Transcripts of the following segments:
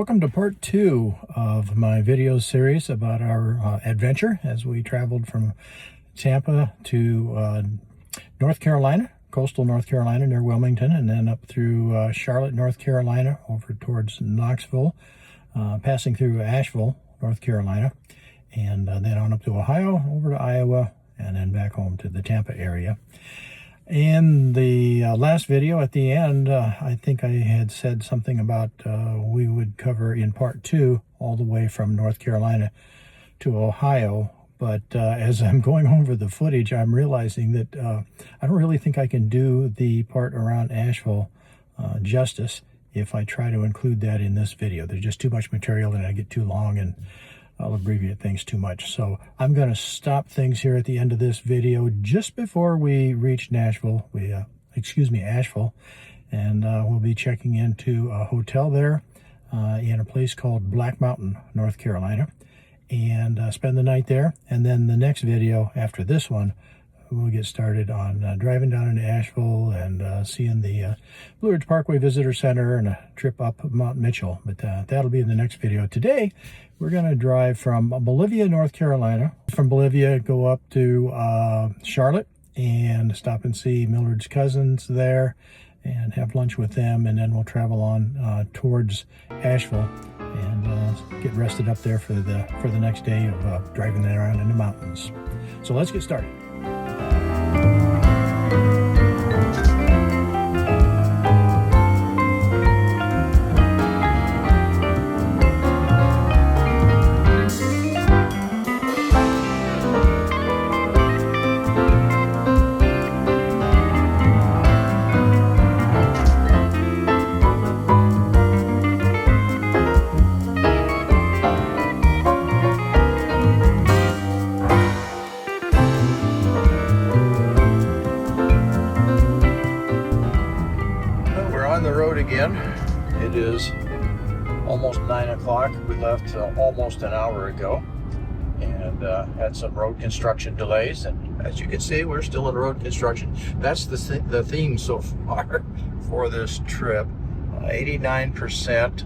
Welcome to part 2 of my video series about our adventure as we traveled from Tampa to North Carolina, coastal North Carolina near Wilmington, and then up through Charlotte, North Carolina, over towards Knoxville, passing through Asheville, North Carolina, and then on up to Ohio, over to Iowa, and then back home to the Tampa area. In the last video at the end, I think I had said something about we would cover in part 2 all the way from North Carolina to Ohio. But as I'm going over the footage, I'm realizing that I don't really think I can do the part around Asheville justice if I try to include that in this video. There's just too much material and I get too long and I'll abbreviate things too much. So I'm going to stop things here at the end of this video just before we reach Asheville, and we'll be checking into a hotel there in a place called Black Mountain, North Carolina, and spend the night there. And then the next video after this one, we'll get started on driving down into Asheville and seeing the Blue Ridge Parkway Visitor Center and a trip up Mount Mitchell. But that'll be in the next video. Today, we're going to drive from Bolivia, North Carolina. From Bolivia, go up to Charlotte and stop and see Mildred's cousins there and have lunch with them. And then we'll travel on towards Asheville and get rested up there for the next day of driving that around in the mountains. So let's get started. Again, it is almost 9 o'clock. We left almost an hour ago and had some road construction delays, and as you can see, we're still in road construction. That's the theme so far for this trip. 89%.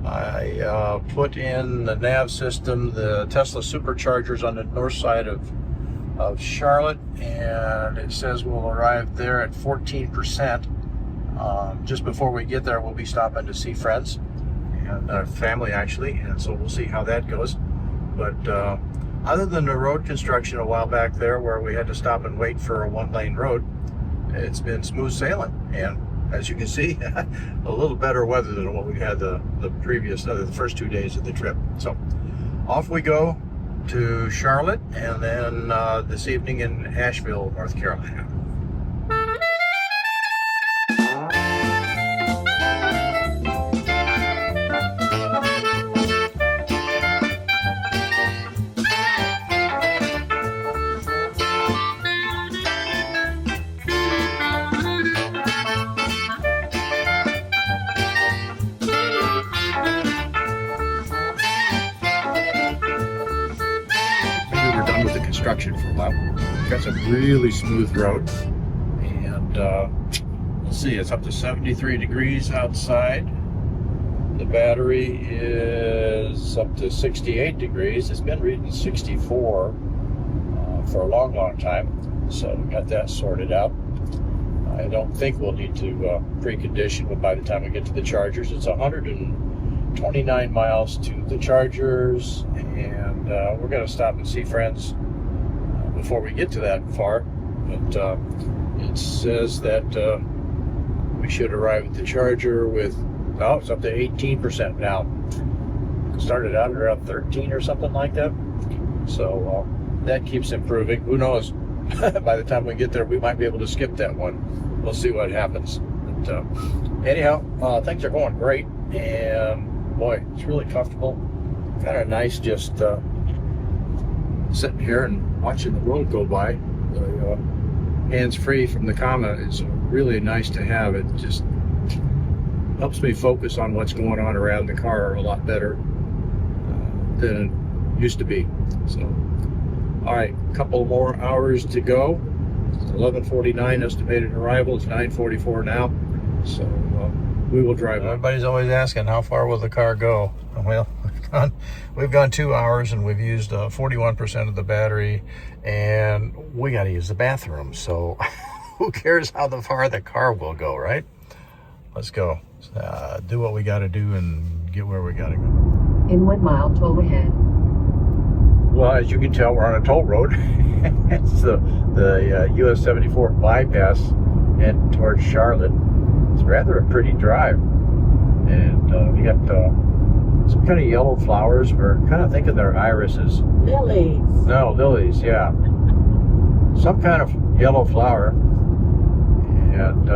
I put in the nav system, the Tesla superchargers on the north side of Charlotte, and it says we'll arrive there at 14%. Just before we get there, we'll be stopping to see friends and family, actually, and so we'll see how that goes. But other than the road construction a while back there where we had to stop and wait for a one-lane road, it's been smooth sailing, and as you can see, a little better weather than what we had the first 2 days of the trip. So off we go to Charlotte, and then this evening in Asheville, North Carolina. Construction for a while. Got some really smooth road, and let's see, it's up to 73 degrees outside. The battery is up to 68 degrees. It's been reading 64 for a long time, so we got that sorted out. I don't think we'll need to precondition, but by the time we get to the chargers, it's 129 miles to the chargers, and we're going to stop and see friends before we get to that far, but it says that we should arrive at the charger with, oh, it's up to 18% now. Started out at around 13 or something like that, so that keeps improving. Who knows, by the time we get there we might be able to skip that one. We'll see what happens. But anyhow, things are going great, and boy, it's really comfortable. Kind of nice just sitting here and watching the road go by. The hands-free from the comma is really nice to have. It just helps me focus on what's going on around the car a lot better than it used to be. So, all right, a couple more hours to go. It's 11:49 estimated arrival. It's 9:44 now. So we will drive it. Everybody's always asking, how far will the car go? Well, we've gone 2 hours and we've used 41% of the battery, and we got to use the bathroom. So who cares how far the car will go, right? Let's go. Do what we got to do and get where we got to go. In 1 mile, toll ahead. Well, as you can tell, we're on a toll road. It's the US 74 bypass heading towards Charlotte. It's rather a pretty drive. And we got some kind of yellow flowers. We're kind of thinking they're irises. Lilies. No, lilies, yeah. Some kind of yellow flower. And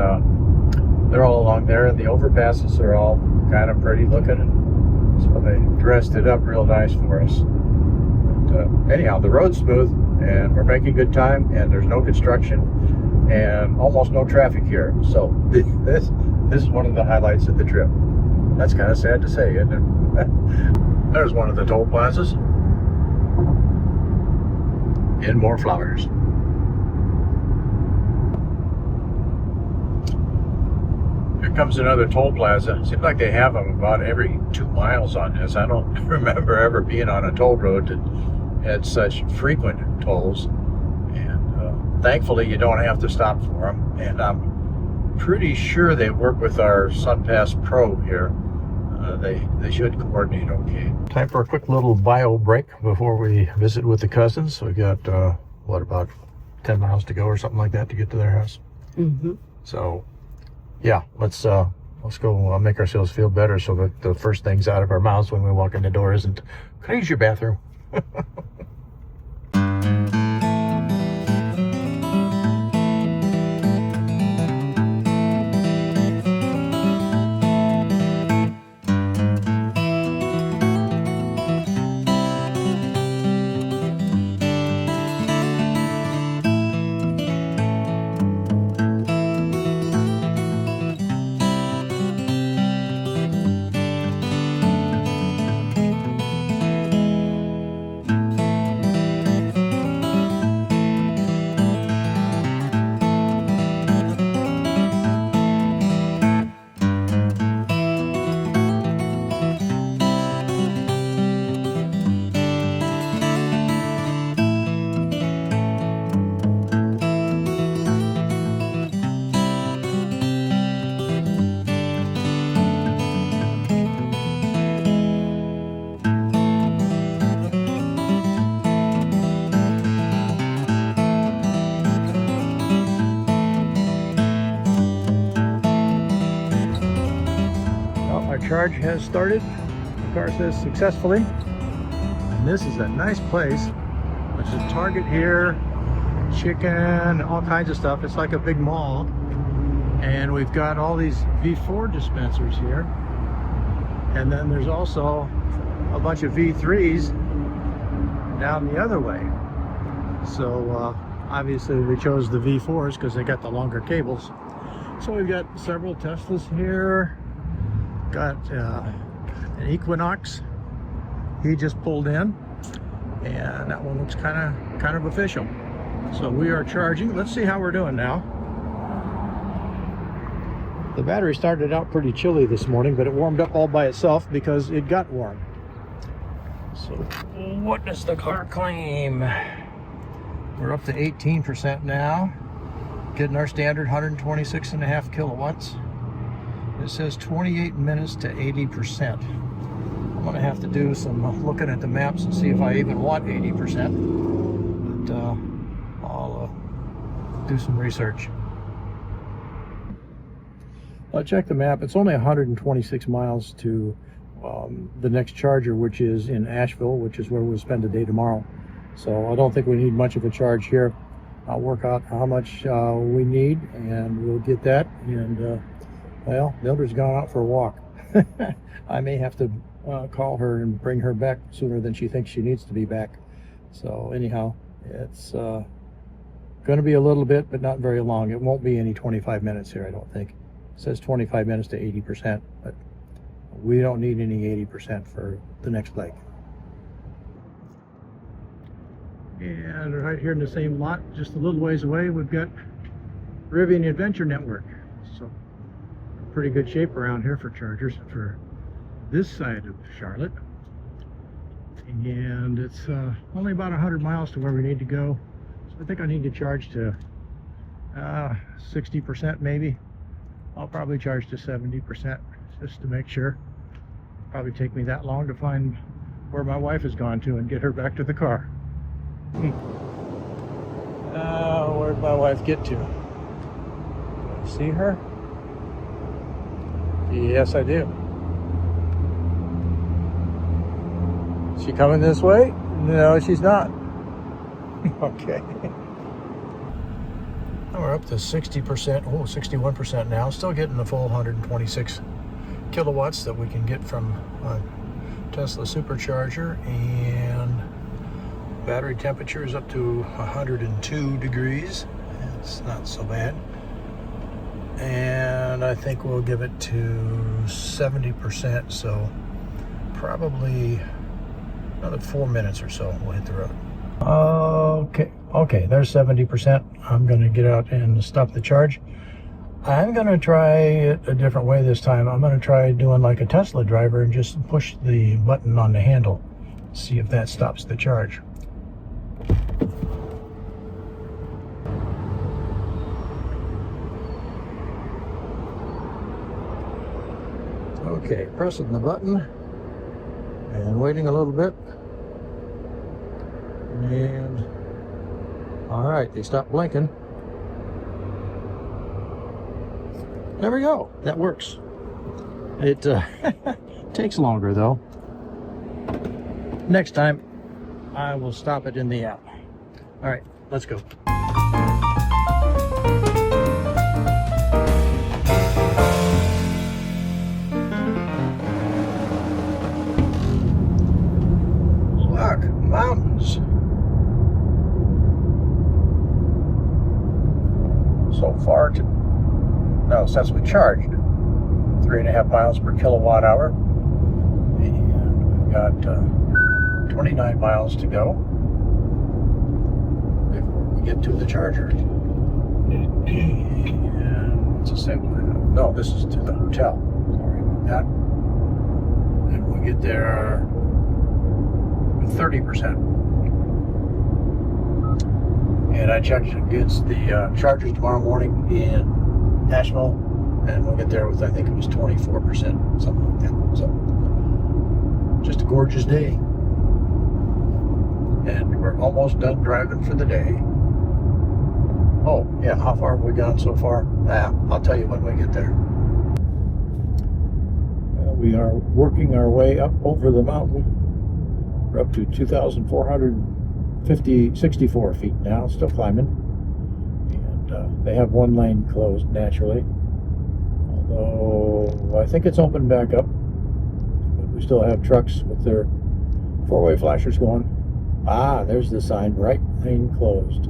they're all along there. And the overpasses are all kind of pretty looking. So they dressed it up real nice for us. Anyhow, the road's smooth and we're making good time, and there's no construction and almost no traffic here. So this is one of the highlights of the trip. That's kind of sad to say, isn't it? There's one of the toll plazas. And more flowers. Here comes another toll plaza. Seems like they have them about every 2 miles on this. I don't remember ever being on a toll road that had such frequent tolls. And thankfully you don't have to stop for them. And I'm pretty sure they work with our SunPass Pro here. They should coordinate okay. Time for a quick little bio break before we visit with the cousins. We got, what, about 10 miles to go or something like that to get to their house. Mm-hmm. So, yeah, let's go make ourselves feel better so that the first things out of our mouths when we walk in the door isn't, "Can I use your bathroom?" Charge has started. The car says successfully. And this is a nice place. There's a Target here, chicken, all kinds of stuff. It's like a big mall. And we've got all these V4 dispensers here. And then there's also a bunch of V3s down the other way. So obviously we chose the V4s because they got the longer cables. So we've got several Teslas here. Got an Equinox. He just pulled in, and that one looks kind of official. So we are charging. Let's see how we're doing now. The battery started out pretty chilly this morning, but it warmed up all by itself because it got warm. So what does the car claim? We're up to 18% now, getting our standard 126.5 kilowatts. It says 28 minutes to 80%. I'm gonna have to do some looking at the maps and see if I even want 80%. But I'll do some research. I'll check the map. It's only 126 miles to the next charger, which is in Asheville, which is where we'll spend the day tomorrow. So I don't think we need much of a charge here. I'll work out how much we need, and we'll get that. And well, Mildred's gone out for a walk. I may have to call her and bring her back sooner than she thinks she needs to be back. So anyhow, it's going to be a little bit, but not very long. It won't be any 25 minutes here, I don't think. It says 25 minutes to 80%, but we don't need any 80% for the next leg. And right here in the same lot, just a little ways away, we've got Rivian Adventure Network. So pretty good shape around here for chargers for this side of Charlotte. And it's only about 100 miles to where we need to go. So I think I need to charge to 60% maybe. I'll probably charge to 70% just to make sure. Probably take me that long to find where my wife has gone to and get her back to the car. Where'd my wife get to? Do I see her? Yes, I do. Is she coming this way? No, she's not. Okay. We're up to 60%, 61% now. Still getting the full 126 kilowatts that we can get from a Tesla supercharger, and battery temperature is up to 102 degrees. It's not so bad. And I think we'll give it to 70%, so probably another 4 minutes or so we'll hit the road. Okay, there's 70%. I'm going to get out and stop the charge. I'm going to try it a different way this time. I'm going to try doing like a Tesla driver and just push the button on the handle. See if that stops the charge. Okay, pressing the button and waiting a little bit. And all right, they stopped blinking. There we go. That works. It takes longer though. Next time, I will stop it in the app. All right, let's go. Look, mountains. So far to, no, since we charged, 3.5 miles per kilowatt hour. And we've got 29 miles to go before we get to the charger. And what's it say? No, this is to the hotel. Sorry about that. And we'll get there with 30%. And I checked against the chargers tomorrow morning in Nashville, and we'll get there with, I think it was 24%, something like that. So, just a gorgeous day. And we're almost done driving for the day. Oh, yeah, how far have we gone so far? I'll tell you when we get there. We are working our way up over the mountain. We're up to 2,464 feet now, still climbing. And they have one lane closed naturally. Although I think it's opened back up. But we still have trucks with their four-way flashers going. There's the sign, right lane closed.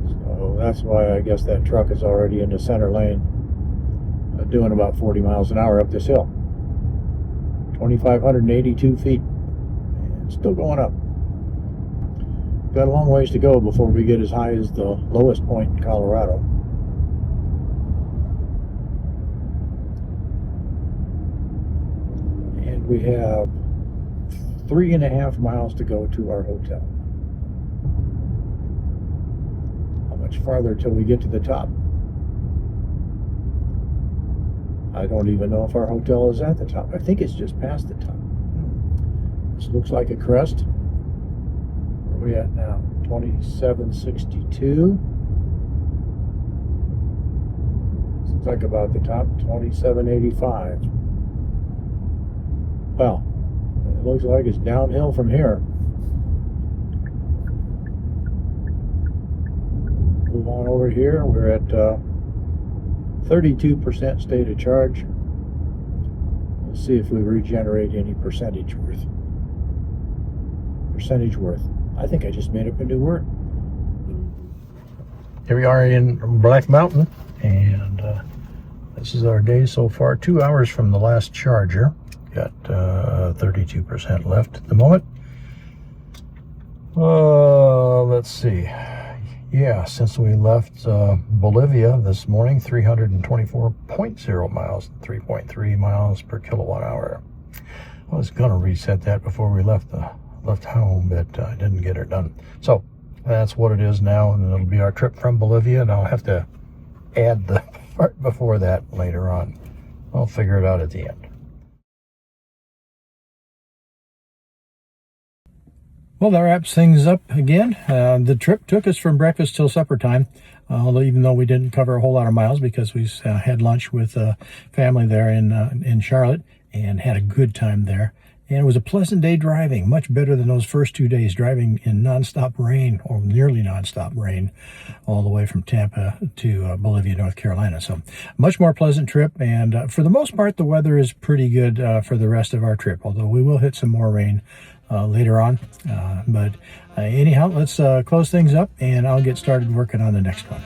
So that's why I guess that truck is already in the center lane, doing about 40 miles an hour up this hill. 2,582 feet, and still going up. Got a long ways to go before we get as high as the lowest point in Colorado. And we have 3.5 miles to go to our hotel. How much farther till we get to the top? I don't even know if our hotel is at the top. I think it's just past the top. This looks like a crest. Where are we at now? 2762. Looks like about the top. 2785. Well, it looks like it's downhill from here. Move on over here. We're at 32% state of charge. Let's see if we regenerate any percentage worth. Percentage worth. I think I just made up a new word. Here we are in Black Mountain, and this is our day so far. 2 hours from the last charger. Got 32% left at the moment. Let's see. Yeah, since we left Bolivia this morning, 324.0 miles, 3.3 miles per kilowatt hour. I was going to reset that before we left home, but I didn't get it done. So that's what it is now, and it'll be our trip from Bolivia, and I'll have to add the part before that later on. I'll figure it out at the end. Well, that wraps things up again. The trip took us from breakfast till supper time, although even though we didn't cover a whole lot of miles because we had lunch with family there in Charlotte and had a good time there. And it was a pleasant day driving, much better than those first 2 days driving in nonstop rain, or nearly nonstop rain, all the way from Tampa to Bolivia, North Carolina. So much more pleasant trip. And for the most part, the weather is pretty good for the rest of our trip, although we will hit some more rain later on. But anyhow, let's close things up and I'll get started working on the next one.